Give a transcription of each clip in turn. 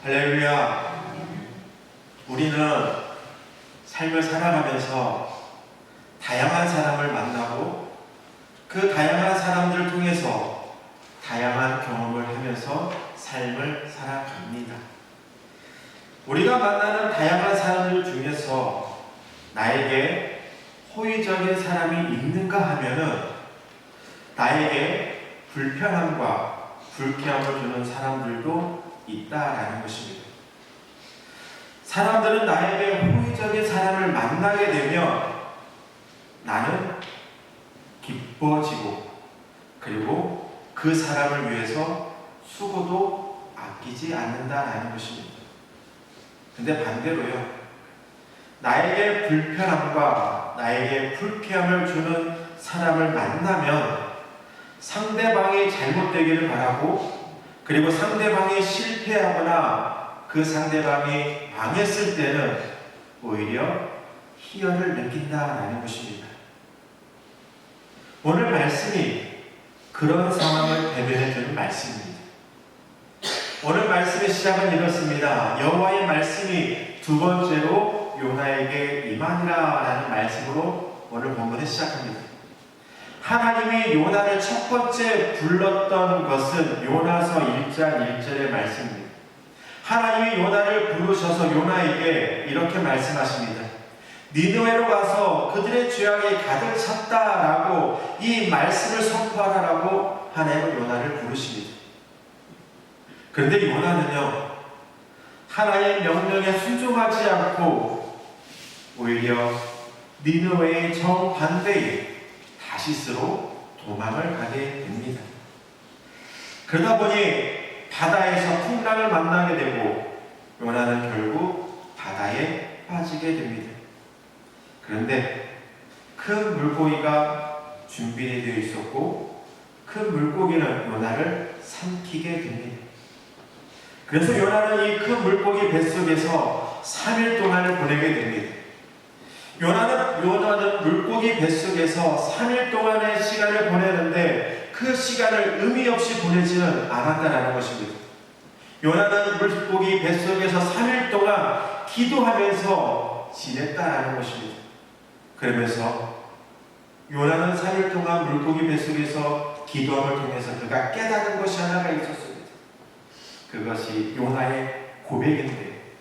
할렐루야. 우리는 삶을 살아가면서 다양한 사람을 만나고 그 다양한 사람들을 통해서 다양한 경험을 하면서 삶을 살아갑니다. 우리가 만나는 다양한 사람들 중에서 나에게 호의적인 사람이 있는가 하면은 나에게 불편함과 불쾌함을 주는 사람들도 있다라는 것입니다. 사람들은 나에게 호의적인 사람을 만나게 되면 나는 기뻐지고 그리고 그 사람을 위해서 수고도 아끼지 않는다라는 것입니다. 근데 반대로요, 나에게 불편함과 나에게 불쾌함을 주는 사람을 만나면 상대방이 잘못되기를 바라고 그리고 상대방이 실패하거나 그 상대방이 망했을 때는 오히려 희열을 느낀다라는 것입니다. 오늘 말씀이 그런 상황을 대변해주는 말씀입니다. 오늘 말씀의 시작은 이렇습니다. 여호와의 말씀이 두 번째로 요나에게 임하니라 라는 말씀으로 오늘 본문을 시작합니다. 하나님이 요나를 첫 번째 불렀던 것은 요나서 1장 1절의 말씀입니다. 하나님이 요나를 부르셔서 요나에게 이렇게 말씀하십니다. 니느웨로 가서 그들의 죄악이 가득 찼다라고 이 말씀을 선포하라고 하나님은 요나를 부르십니다. 그런데 요나는요, 하나님의 명령에 순종하지 않고 오히려 니느웨의 정반대에 다시스로 도망을 가게 됩니다. 그러다 보니 바다에서 풍랑을 만나게 되고 요나는 결국 바다에 빠지게 됩니다. 그런데 큰 물고기가 준비되어 있었고 큰 물고기는 요나를 삼키게 됩니다. 그래서 요나는 이 큰 물고기 뱃속에서 3일 동안을 보내게 됩니다. 요나는 물고기 뱃속에서 3일 동안의 시간을 보내는데 그 시간을 의미 없이 보내지는 않았다는 것입니다. 요나는 물고기 뱃속에서 3일 동안 기도하면서 지냈다라는 것입니다. 그러면서 요나는 3일 동안 물고기 뱃속에서 기도함을 통해서 그가 깨달은 것이 하나가 있었습니다. 그것이 요나의 고백인데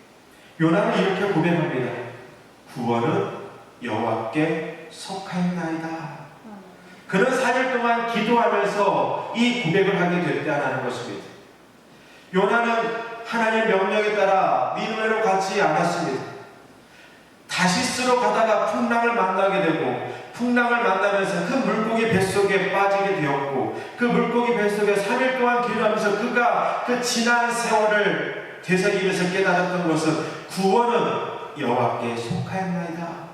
요나는 이렇게 고백합니다. 구원은 여호와께 속하였나이다. 그는 4일 동안 기도하면서 이 고백을 하게 됐다는 것입니다. 요나는 하나님의 명령에 따라 니느웨로 가지 않았습니다. 다시스로 가다가 풍랑을 만나게 되고 풍랑을 만나면서 그 물고기 뱃속에 빠지게 되었고 그 물고기 뱃속에 3일 동안 기도하면서 그가 그 지난 세월을 되새기면서 깨달았던 것은 구원은 여호와께 속하였나이다.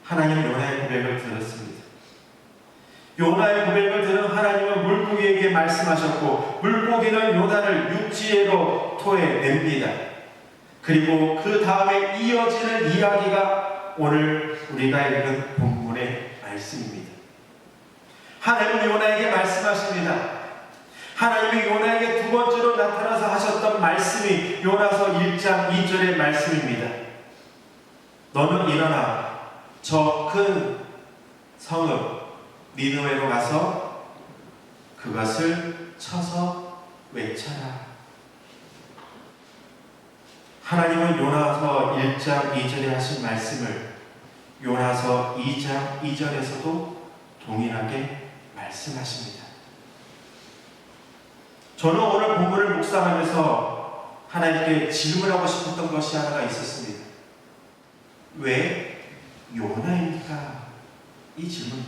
하나님은 요나의 고백을 들었습니다. 요나의 고백을 들은 하나님은 물고기에게 말씀하셨고 물고기는 요나를 육지로 토해냅니다. 그리고 그 다음에 이어지는 이야기가 오늘 우리가 읽은 본문의 말씀입니다. 하나님은 요나에게 말씀하십니다. 하나님이 요나에게 두 번째로 나타나서 하셨던 말씀이 요나서 1장 2절의 말씀입니다. 너는 일어나 저 큰 성읍 니느웨로 가서 그것을 쳐서 외쳐라. 하나님은 요나서 1장 2절에 하신 말씀을 요나서 2장 2절에서도 동일하게 말씀하십니다. 저는 오늘 본문을 묵상하면서 하나님께 질문하고 싶었던 것이 하나가 있었습니다. 왜 요나입니까? 이 질문.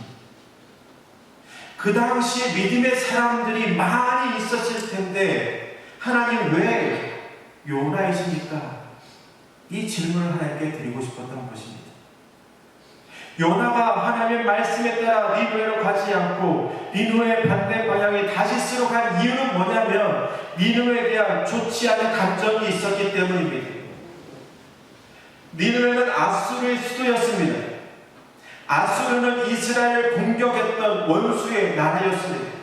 그 당시에 믿음의 사람들이 많이 있었을 텐데 하나님 왜 요나이십니까? 이 질문을 하나님께 드리고 싶었던 것입니다. 요나가 하나님의 말씀에 따라 니느웨로 가지 않고 니느웨의 반대 방향에 다시스로 간 이유는 뭐냐면 니느웨에 대한 좋지 않은 감정이 있었기 때문입니다. 니느웨는 아수르의 수도였습니다. 아수르는 이스라엘을 공격했던 원수의 나라였습니다.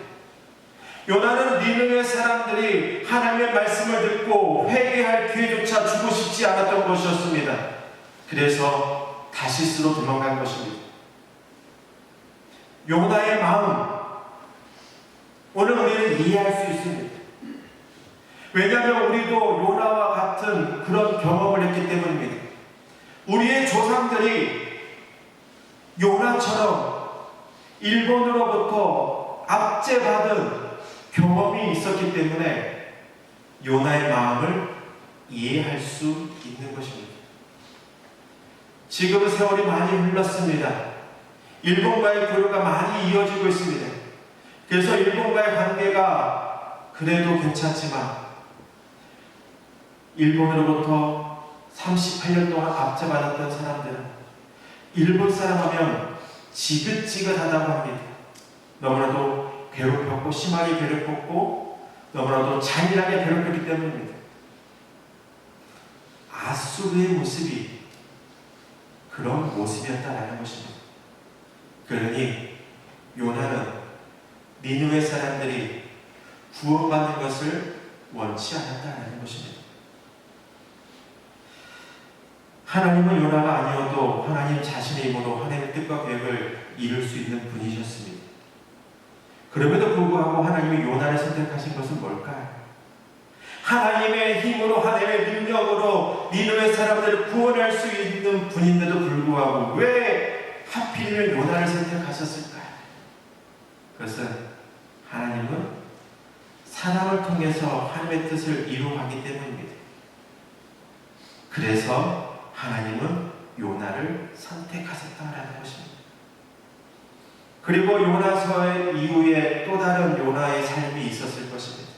요나는 니느웨 사람들이 하나님의 말씀을 듣고 회개할 기회조차 주고 싶지 않았던 것이었습니다. 그래서 다시스로 도망간 것입니다. 요나의 마음, 오늘 우리는 이해할 수 있습니다. 왜냐하면 우리도 요나와 같은 그런 경험을 했기 때문입니다. 우리의 조상들이 요나처럼 일본으로부터 압제받은 경험이 있었기 때문에 요나의 마음을 이해할 수 있는 것입니다. 지금은 세월이 많이 흘렀습니다. 일본과의 교류가 많이 이어지고 있습니다. 그래서 일본과의 관계가 그래도 괜찮지만 일본으로부터 38년 동안 압제받았던 사람들은 일본 사람 하면 지긋지긋하다고 합니다. 너무나도 괴롭혔고 심하게 괴롭혔고 너무나도 잔인하게 괴롭혔기 때문입니다. 아수르의 모습이 그런 모습이었다라는 것입니다. 그러니 요나는 니느웨 사람들이 구원받는 것을 원치 않았다라는 것입니다. 하나님은 요나가 아니어도 하나님 자신의 힘으로 하나님의 뜻과 계획을 이룰 수 있는 분이셨습니다. 그럼에도 불구하고 하나님이 요나를 선택하신 것은 뭘까요? 하나님의 힘으로 하나님의 능력으로 니느웨 사람들을 구원할 수 있는 분인데도 불구하고 왜 하필이면 요나를 선택하셨을까요? 그것은 하나님은 사람을 통해서 하나님의 뜻을 이루어가기 때문입니다. 그래서 하나님은 요나를 선택하셨다라는 것입니다. 그리고 요나서의 이후에 또 다른 요나의 삶이 있었을 것입니다.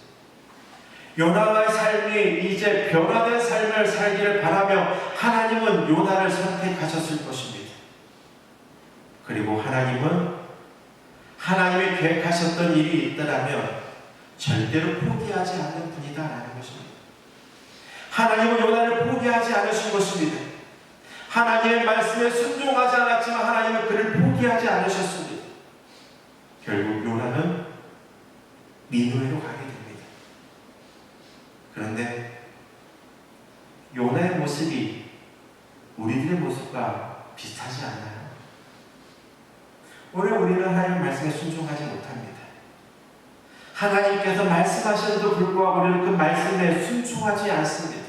요나의 삶이 이제 변화된 삶을 살기를 바라며 하나님은 요나를 선택하셨을 것입니다. 그리고 하나님은 하나님이 계획하셨던 일이 있다라면 절대로 포기하지 않는 분이다라는 것입니다. 하나님은 요나를 포기하지 않으신 것입니다. 하나님의 말씀에 순종하지 않았지만 하나님은 그를 포기하지 않으셨습니다. 결국 요나는 니느웨로 가게 됩니다. 그런데 요나의 모습이 우리들의 모습과 비슷하지 않나요? 오늘 우리는 하나님의 말씀에 순종하지 못합니다. 하나님께서 말씀하셔도 불구하고 우리는 그 말씀에 순종하지 않습니다.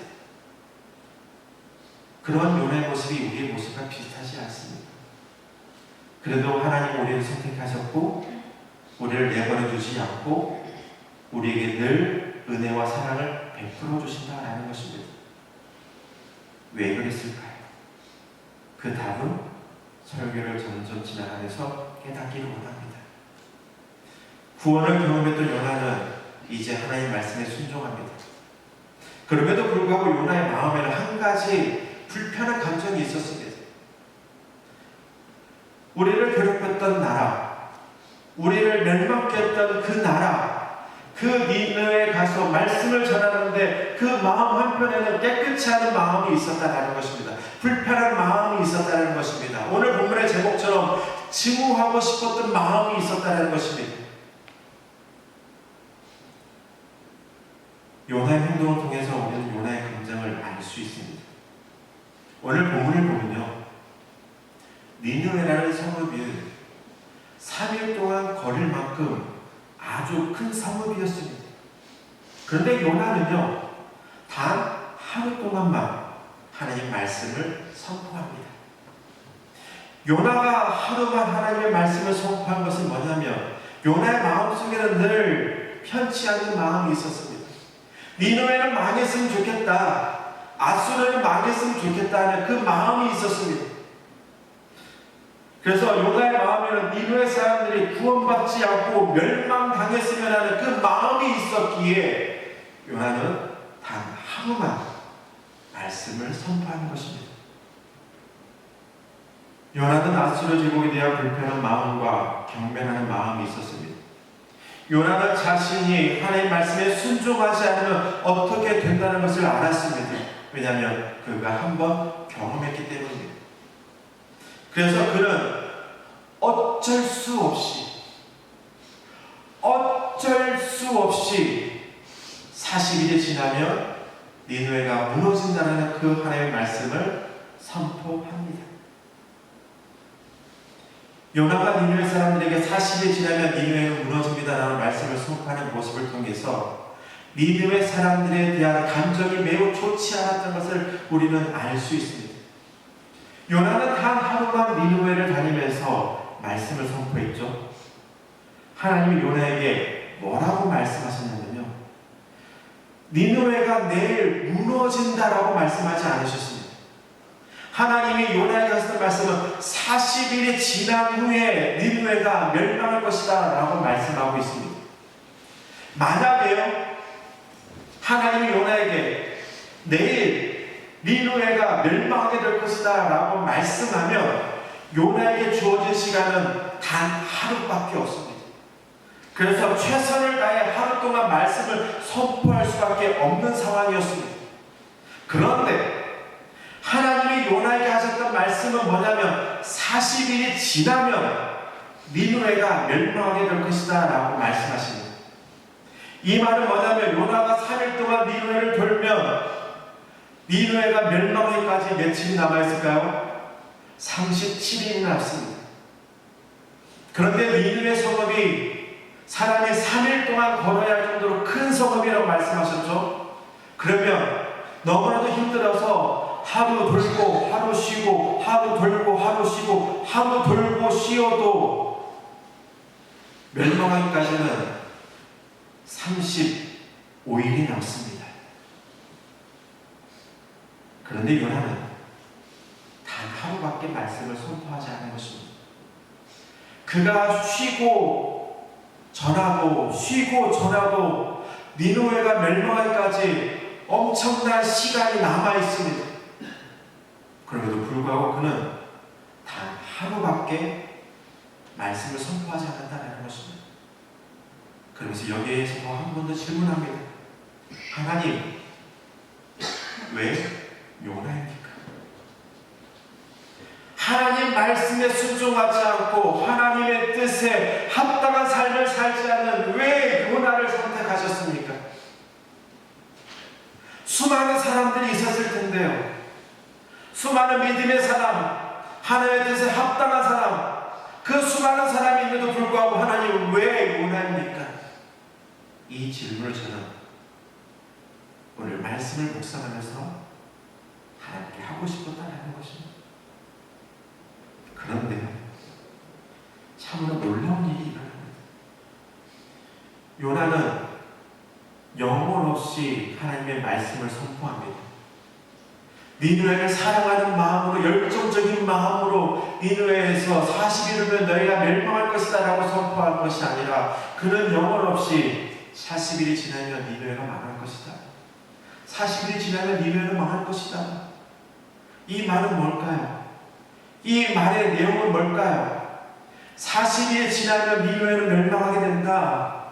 그런 요나의 모습이 우리의 모습과 비슷하지 않습니다. 그래도 하나님 우리를 선택하셨고 우리를 내버려 두지 않고 우리에게 늘 은혜와 사랑을 베풀어 주신다라는 것입니다. 왜 그랬을까요? 그 답은 설교를 점점 지나가면서 깨닫기를 원합니다. 구원을 경험했던 요나는 이제 하나님의 말씀에 순종합니다. 그럼에도 불구하고 요나의 마음에는 한 가지 불편한 감정이 있었습니다. 우리를 괴롭혔던 나라, 우리를 멸망케 했던 그 나라, 그 니느웨에 가서 말씀을 전하는데 그 마음 한편에는 깨끗이 하는 마음이 있었다는 것입니다. 불편한 마음이 있었다는 것입니다. 오늘 본문의 제목처럼 증오하고 싶었던 마음이 있었다는 것입니다. 요나의 행동을 통해서 우리는 요나의 감정을 알 수 있습니다. 오늘 본문을 보면요, 니느웨라는 성읍이 3일 동안 걸을 만큼 아주 큰 성읍이었습니다. 그런데 요나는요, 단 하루 동안만 하나님 말씀을 선포합니다. 요나가 하루만 하나님의 말씀을 선포한 것은 뭐냐면 요나의 마음속에는 늘 편치 않은 마음이 있었습니다. 니느웨는 망했으면 좋겠다, 아수르는 망했으면 좋겠다는 그 마음이 있었습니다. 그래서 요나의 마음에는 니느웨 사람들이 구원받지 않고 멸망당했으면 하는 그 마음이 있었기에 요나는 단 하루만 말씀을 선포하는 것입니다. 요나는 아수르 제국에 대한 불편한 마음과 경멸하는 마음이 있었습니다. 요나는 자신이 하나님의 말씀에 순종하지 않으면 어떻게 된다는 것을 알았습니다. 왜냐하면 그가 한번 경험했기 때문입니다. 그래서 그는 어쩔 수 없이 어쩔 수 없이 40일이 지나면 니느웨가 무너진다는 그 하나님의 말씀을 선포합니다. 요나가 니느웨 사람들에게 40일이 지나면 니느웨는 무너집니다라는 말씀을 선포하는 모습을 통해서 니느웨 사람들에 대한 감정이 매우 좋지 않았던 것을 우리는 알 수 있습니다. 요나는 단 하루만 니느웨를 다니면서 말씀을 선포했죠. 하나님이 요나에게 뭐라고 말씀하셨냐면요, 니느웨가 내일 무너진다라고 말씀하지 않으셨습니다. 하나님이 요나에게 하셨던 말씀은 40일이 지난 후에 니느웨가 멸망할 것이다 라고 말씀하고 있습니다. 만약에요, 하나님이 요나에게 내일 니느웨가 멸망하게 될 것이다 라고 말씀하면 요나에게 주어진 시간은 단 하루밖에 없습니다. 그래서 최선을 다해 하루 동안 말씀을 선포할 수밖에 없는 상황이었습니다. 그런데 하나님이 요나에게 하셨던 말씀은 뭐냐면 40일이 지나면 니느웨가 멸망하게 될 것이다 라고 말씀하십니다. 이 말은 뭐냐면 요나가 3일 동안 니느웨를 돌면 니느웨가 멸망하기까지 며칠이 남아있을까요? 37일이 남습니다. 그런데 니느웨 성읍이 사람이 3일 동안 걸어야 할 정도로 큰 성읍이라고 말씀하셨죠? 그러면 너무나도 힘들어서 하루 돌고 하루 쉬고 하루 돌고 하루 쉬고 하루 돌고 쉬어도 멸망하기까지는 35일이 남습니다. 그런데 요나는 단 하루밖에 말씀을 선포하지 않은 것입니다. 그가 쉬고 전하고 쉬고 전하고 니느웨가 멸망하기까지 엄청난 시간이 남아 있습니다. 그럼에도 불구하고 그는 단 하루밖에 말씀을 선포하지 않았다는 것입니다. 그러면서 여기에서 한 번 더 질문합니다. 하나님, 왜 요나입니까? 하나님 말씀에 순종하지 않고 하나님의 뜻에 합당한 삶을 살지 않는 왜 요나를 선택하셨습니까? 수많은 사람들이 있었을 텐데요. 수많은 믿음의 사람, 하나님의 뜻에 합당한 사람, 그 수많은 사람이 있는데도 불구하고 하나님 왜 요나입니까? 이 질문을 저는 오늘 말씀을 묵상하면서 하나님께 하고 싶었다는 것입니다. 그런데요, 참으로 놀라운 일이 일어납니다. 요나는 영혼 없이 하나님의 말씀을 선포합니다. 니느웨를 사랑하는 마음으로, 열정적인 마음으로 니느웨에서 40일이면 너희가 멸망할 것이다 라고 선포한 것이 아니라 그는 영혼 없이 40일이 지나면 니느웨가 망할 것이다, 40일이 지나면 니느웨는 망할 것이다. 이 말은 뭘까요? 이 말의 내용은 뭘까요? 40일이 지나면 니느웨는 멸망하게 된다.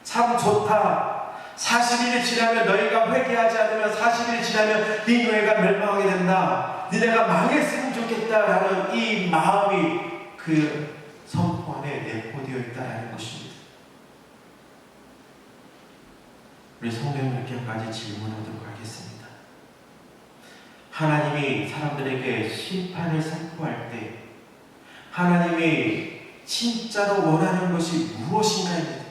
참 좋다. 40일이 지나면 너희가 회개하지 않으면 40일이 지나면 니느웨가 멸망하게 된다. 니네가 망했으면 좋겠다라는 이 마음이 그 선포 안에 내포되어 있다는 것입니다. 우리 성도님들 몇 가지 질문하도록 하겠습니다. 하나님이 사람들에게 심판을 선포할 때 하나님이 진짜로 원하는 것이 무엇인가입니다.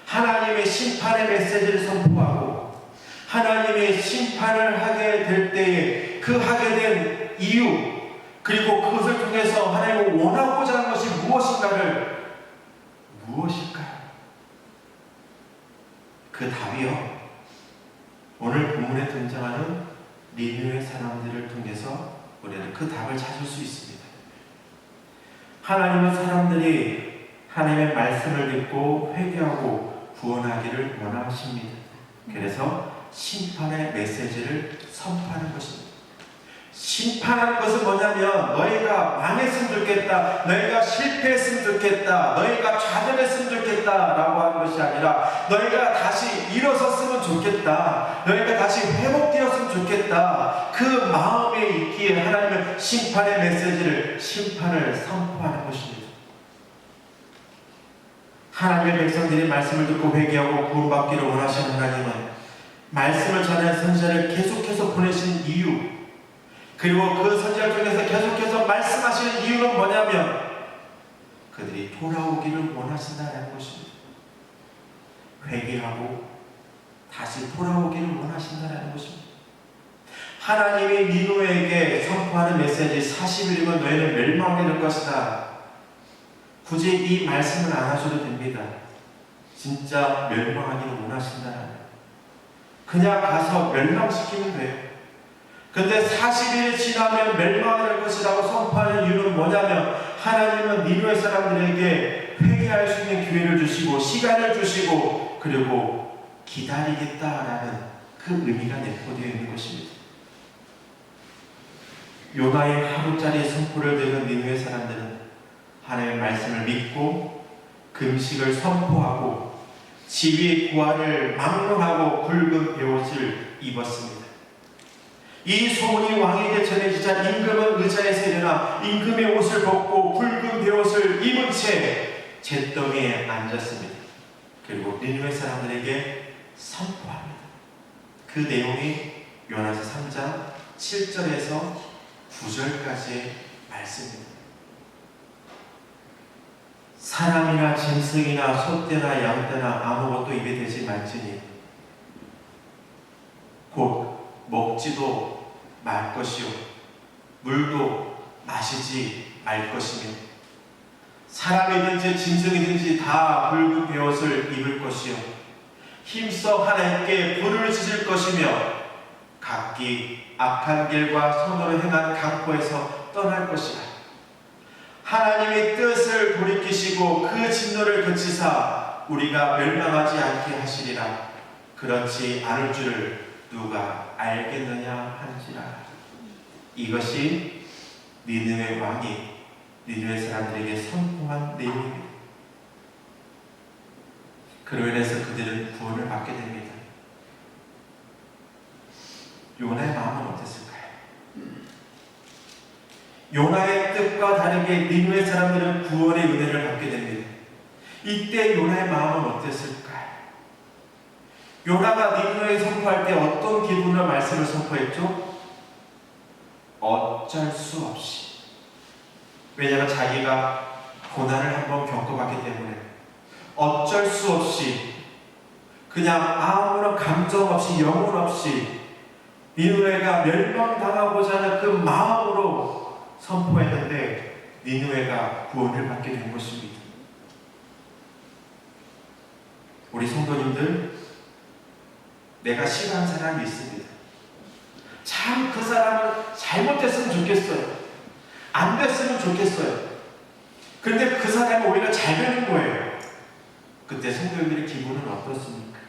하나님의 심판의 메시지를 선포하고 하나님의 심판을 하게 될 때에 그 하게 된 이유, 그리고 그것을 통해서 하나님이 원하고자 하는 것이 무엇일까요? 그 답이요, 오늘 본문에 등장하는 니느웨 사람들을 통해서 우리는 그 답을 찾을 수 있습니다. 하나님은 사람들이 하나님의 말씀을 듣고 회개하고 구원하기를 원하십니다. 그래서 심판의 메시지를 선포하는 것입니다. 심판하는 것은 뭐냐면 너희가 망했으면 좋겠다, 너희가 실패했으면 좋겠다, 너희가 좌절했으면 좋겠다 라고 하는 것이 아니라 너희가 다시 일어섰으면 좋겠다, 너희가 다시 회복되었으면 좋겠다, 그 마음에 있기에 하나님은 심판의 메시지를, 심판을 선포하는 것입니다. 하나님의 백성들이 말씀을 듣고 회개하고 구원받기를 원하시는 하나님은 말씀을 전하는 선지자를 계속해서 보내신 이유, 그리고 그 선지자 중에서 계속해서 말씀하시는 이유는 뭐냐면 그들이 돌아오기를 원하신다는 것입니다. 회개하고 다시 돌아오기를 원하신다는 것입니다. 하나님이 니느웨에게 선포하는 메시지 40일이면 너희는 멸망하게 될 것이다. 굳이 이 말씀을 안 하셔도 됩니다. 진짜 멸망하기를 원하신다는, 그냥 가서 멸망시키면 돼요. 근데 40일이 지나면 멸망하게 될 것이라고 선포하는 이유는 뭐냐면 하나님은 니느웨 사람들에게 회개할 수 있는 기회를 주시고 시간을 주시고 그리고 기다리겠다라는 그 의미가 내포되어 있는 것입니다. 요나의 하루짜리 선포를 들은 니느웨 사람들은 하나님의 말씀을 믿고 금식을 선포하고 지위의 구하를 막론하고 굵은 베옷을 입었습니다. 이 소문이 왕에게 전해지자 임금은 의자에서 일어나 임금의 옷을 벗고 굵은 베옷을 입은 채 잿더미에 앉았습니다. 그리고 니느웨 사람들에게 선포합니다. 그 내용이 요나서 3장 7절에서 9절까지의 말씀입니다. 사람이나 짐승이나 소떼나 양떼나 아무것도 입에 대지 말지니 곧 먹지도 말 것이요 물도 마시지 말 것이며 사람이든지 짐승이든지 다 붉은 베옷을 입을 것이요 힘써 하나님께 불을 지질 것이며 각기 악한 길과 손으로 행한 강포에서 떠날 것이라. 하나님의 뜻을 돌이키시고 그 진노를 그치사 우리가 멸망하지 않게 하시리라. 그렇지 않을 줄을 누가 알겠느냐 한지라. 이것이 니느웨 왕이 니느웨 사람들에게 선포한 내용입니다. 그로 인해서 그들은 구원을 받게 됩니다. 요나의 마음은 어땠을까요? 요나의 뜻과 다르게 니느웨 사람들은 구원의 은혜를 받게 됩니다. 이때 요나의 마음은 어땠을까요? 요나가 니느웨에 선포할 때 어떤 기분으로 말씀을 선포했죠? 어쩔 수 없이. 왜냐하면 자기가 고난을 한번 겪어봤기 때문에 어쩔 수 없이 그냥 아무런 감정 없이 영혼 없이 니느웨가 멸망당하고자 하는 그 마음으로 선포했는데 니느웨가 구원을 받게 된 것입니다. 우리 성도님들, 내가 싫어하는 사람이 있습니다. 참 그 사람은 잘못됐으면 좋겠어요. 안 됐으면 좋겠어요. 그런데 그 사람이 오히려 잘 되는 거예요. 그때 성도님들의 기분은 어떻습니까?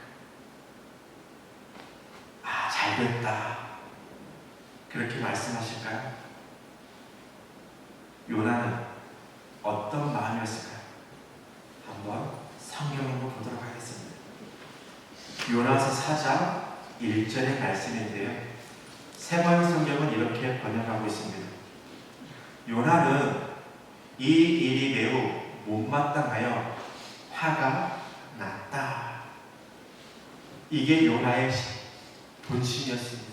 아, 잘 됐다. 그렇게 말씀하실까요? 요나는 어떤 마음이었을까요? 한번 성경을 한번 보도록 하겠습니다. 요나서 4장 1절의 말씀인데요. 세 번 성경은 이렇게 번역하고 있습니다. 요나는 이 일이 매우 못마땅하여 화가 났다. 이게 요나의 본심이었습니다.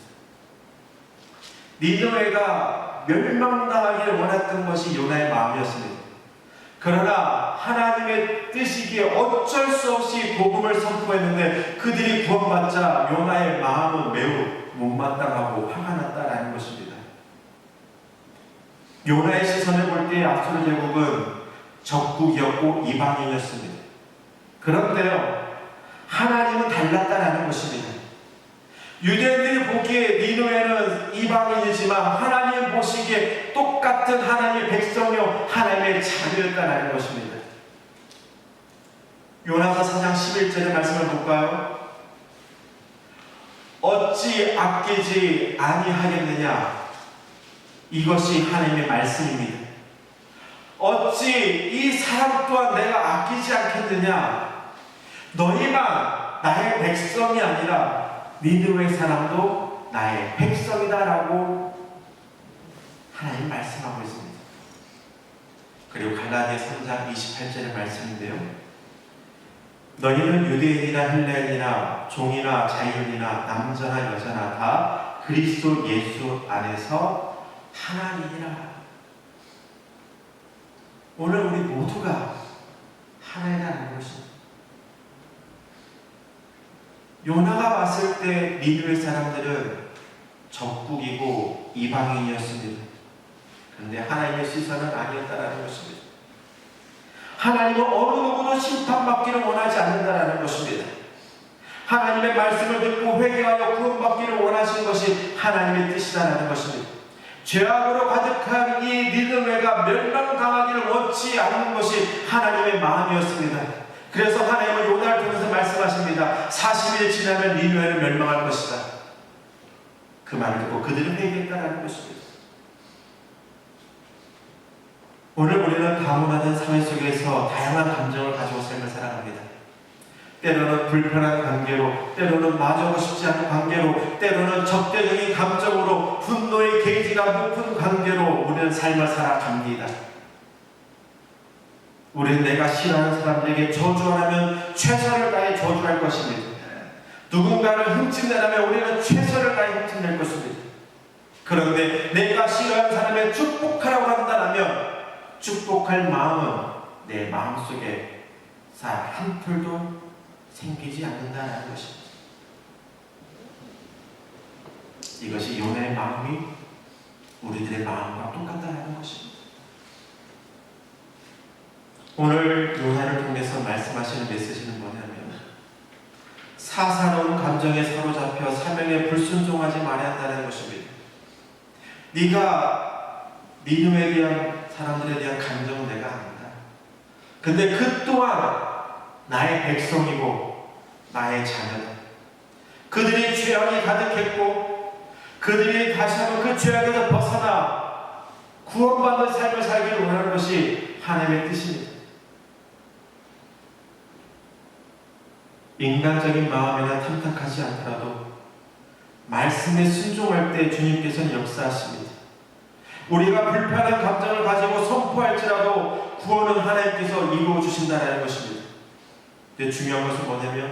니느웨가 멸망당하기를 원했던 것이 요나의 마음이었습니다. 그러나 하나님의 뜻이기에 어쩔 수 없이 복음을 선포했는데 그들이 구원받자 요나의 마음은 매우 못마땅하고 화가 났다라는 것입니다. 요나의 시선을 볼 때 아수르 제국은 적국이었고 이방인이었습니다. 그런데요, 하나님은 달랐다라는 것입니다. 유대인들이 보기에 니느웨는 이방인이지만 하나님 보시기에 똑같은 하나님의 백성이요 하나님의 자녀였다라는 것입니다. 요나서 4장 11절의 말씀을 볼까요? 어찌 아끼지 아니하겠느냐. 이것이 하나님의 말씀입니다. 어찌 이 사람 또한 내가 아끼지 않겠느냐. 너희만 나의 백성이 아니라 니느웨 사람도 나의 백성이다라고 하나님 말씀하고 있습니다. 그리고 갈라디아 3장 28절의 말씀인데요. 너희는 유대인이나 헬레인이나 종이나 자유인이나 남자나 여자나 다 그리스도 예수 안에서 하나님이라. 오늘 우리 모두가 하나이라는 것입니다. 요나가 왔을 때 니느웨 사람들은 적국이고 이방인이었습니다. 그런데 하나님의 시선은 아니었다라는 것입니다. 하나님은 어느 누구도 심판받기를 원하지 않는다라는 것입니다. 하나님의 말씀을 듣고 회개하여 구원받기를 원하신 것이 하나님의 뜻이다라는 것입니다. 죄악으로 가득한 이 니느웨가 멸망당하기를 원치 않는 것이 하나님의 마음이었습니다. 그래서 하나님은 요나를 통해서 말씀하십니다. 40일 지나면 니느웨는 멸망할 것이다. 그 말을 듣고 그들은 회개했다라는 것입니다. 오늘 우리는 다문화된 사회 속에서 다양한 감정을 가지고 삶을 살아갑니다. 때로는 불편한 관계로, 때로는 마주하고 싶지 않은 관계로, 때로는 적대적인 감정으로, 분노의 게이지가 높은 관계로 우리는 삶을 살아갑니다. 우리는 내가 싫어하는 사람들에게 저주하라면 최선을 다해 저주할 것입니다. 누군가를 흠집내라면 우리는 최선을 다해 흠집낼 것입니다. 그런데 내가 싫어하는 사람에게 축복하라고 한다면 축복할 마음은 내 마음속에 한 풀도 생기지 않는다는 것입니다. 이것이 요나의 마음이 우리들의 마음과 똑같다는 것입니다. 오늘 요나를 통해서 말씀하시는 메시지는 뭐냐면 사사로운 감정에 사로잡혀 사명에 불순종하지 말아야 한다는 것입니다. 네가 니느웨에 대한 사람들에 대한 감정은 내가 안다. 근데 그 또한 나의 백성이고 나의 자녀다. 그들이 죄악이 가득했고 그들이 다시 한번 그 죄악에서 벗어나 구원받는 삶을 살기를 원하는 것이 하나님의 뜻입니다. 인간적인 마음에는 탐탁하지 않더라도 말씀에 순종할 때 주님께서는 역사하십니다. 우리가 불편한 감정을 가지고 선포할지라도 구원은 하나님께서 이루어 주신다는 것입니다. 근데 중요한 것은 뭐냐면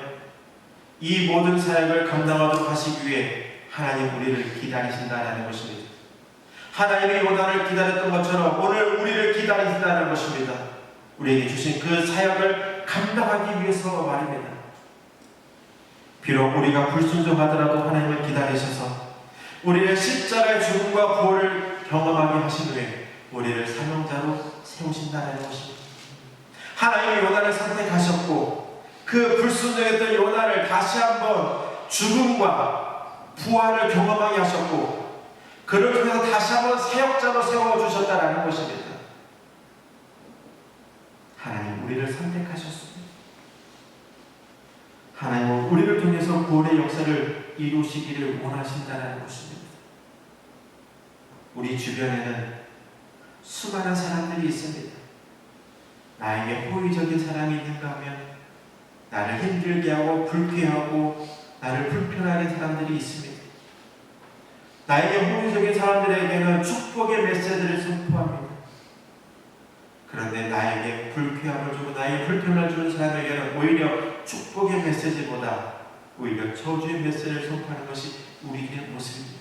이 모든 사역을 감당하도록 하시기 위해 하나님 우리를 기다리신다는 것입니다. 하나님의 요나를 기다렸던 것처럼 오늘 우리를 기다리신다는 것입니다. 우리에게 주신 그 사역을 감당하기 위해서 말입니다. 비록 우리가 불순종하더라도 하나님을 기다리셔서 우리를 십자가의 죽음과 부활을 경험하게 하신 후에 우리를 사명자로 세우신다는 것입니다. 하나님이 요나를 선택하셨고 그 불순종했던 요나를 다시 한번 죽음과 부활을 경험하게 하셨고 그를 통해서 다시 한번 사역자로 세워주셨다는 것입니다. 하나님 우리를 선택하셨습니다. 하나님은 우리를 통해서 구원의 역사를 이루시기를 원하신다는 것입니다. 우리 주변에는 수많은 사람들이 있습니다. 나에게 호의적인 사람이 있는가 하면 나를 힘들게 하고 불쾌하고 나를 불편하게 하는 사람들이 있습니다. 나에게 호의적인 사람들에게는 축복의 메시지를 선포합니다. 그런데 나에게 불쾌함을 주고 나에게 불편을 주는 사람에게는 오히려 축복의 메시지보다 오히려 저주의 메시지를 선포하는 것이 우리들의 모습입니다.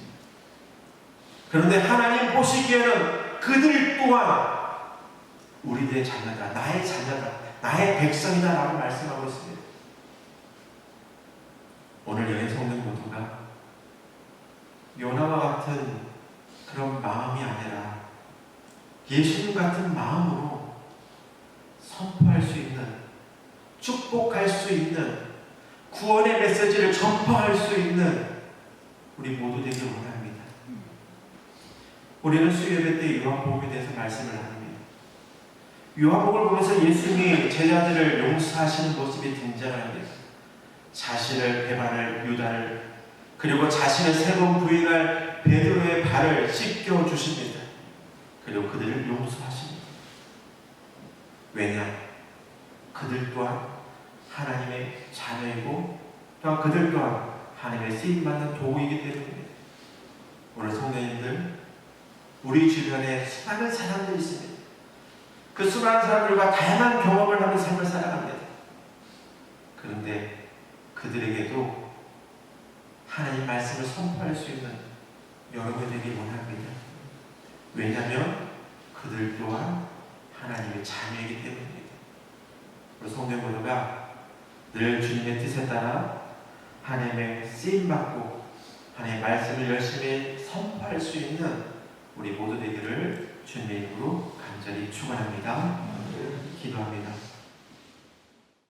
그런데 하나님 보시기에는 그들 또한 우리들의 자녀다, 나의 자녀다, 나의 백성이다 라고 말씀하고 있습니다. 오늘 여기 성도 모두가 요나와 같은 그런 마음이 아니라 예수님 같은 마음으로 선포할 수 있는, 축복할 수 있는, 구원의 메시지를 전파할 수 있는 우리 모두 되길 원합니다. 우리는 수요예배 때 요한복음에 대해서 말씀을 합니다. 요한복음을 보면서 예수님이 제자들을 용서하시는 모습이 등장합니다. 자신을 배반할 유다를 그리고 자신을 세 번 부인할 베드로의 발을 씻겨 주십니다. 그리고 그들을 용서하십니다. 왜냐? 그들 또한 하나님의 자녀이고 또한 그들 또한 하나님의 쓰임받는 도구이기 때문입니다. 오늘 성도님들, 우리 주변에 수많은 사람들이 있습니다. 그 수많은 사람들과 다양한 경험을 하는 삶을 살아갑니다. 그런데 그들에게도 하나님 말씀을 선포할 수 있는 여러분이 되길 원합니다. 왜냐하면 그들 또한 하나님의 자녀이기 때문입니다. 우리 성도 모두가 늘 주님의 뜻에 따라 하나님의 쓰임받고 하나님의 말씀을 열심히 선포할 수 있는 우리 모두 되기를 주님의 이름으로 간절히 축원합니다. 기도합니다.